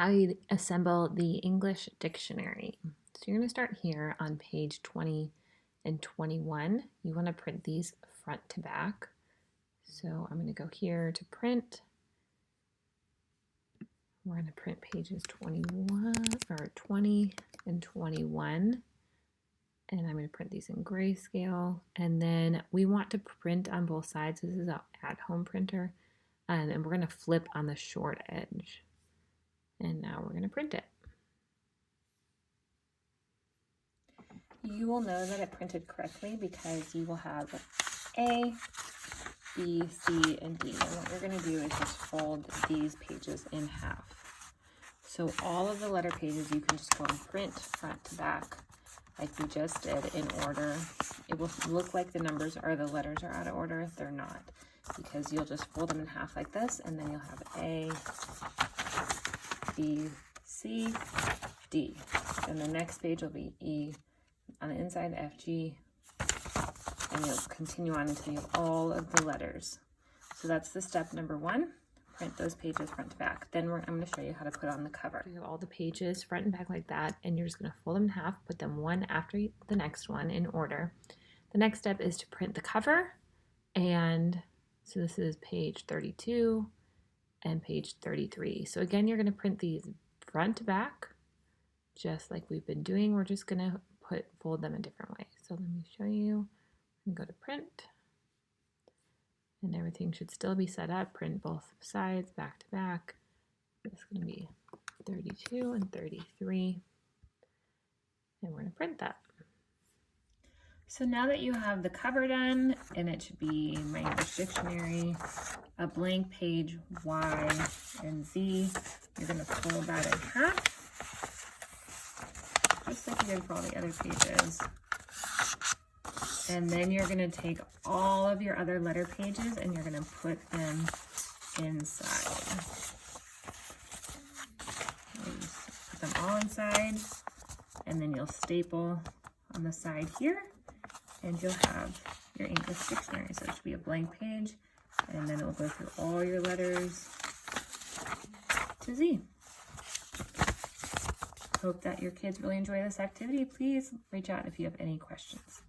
how you assemble the English dictionary. So you're going to start here on page 20 and 21. You want to print these front to back. So I'm going to go here to print. We're going to print pages 21 or 20 and 21. And I'm going to print these in grayscale. And then we want to print on both sides. This is an at-home printer. And we're going to flip on the short edge. And now we're going to print it. You will know that it printed correctly because you will have A, B, C, and D. And what you're going to do is just fold these pages in half. So all of the letter pages you can just go and print front to back like we just did in order. It will look like the numbers or the letters are out of order. They're not, because you'll just fold them in half like this, and then you'll have A, B, C, D. And the next page will be E on the inside, F, G, and you'll continue on until you have all of the letters. So that's the step number one. Print those pages front to back. Then I'm going to show you how to put on the cover. You have all the pages front and back like that, and you're just going to fold them in half, put them one after the next one in order. The next step is to print the cover, and so this is page 32 and page 33. So again, you're going to print these front to back, just like we've been doing. We're just going to fold them a different way. So let me show you. And go to print, and everything should still be set up. Print both sides back to back. It's going to be 32 and 33, and we're going to print that. So now that you have the cover done, and it should be my English dictionary, a blank page Y and Z, you're going to fold that in half, just like you did for all the other pages. And then you're going to take all of your other letter pages and you're going to put them inside. Put them all inside, and then you'll staple on the side here, and you'll have your English dictionary. So it should be a blank page, and then it will go through all your letters to Z. Hope that your kids really enjoy this activity. Please reach out if you have any questions.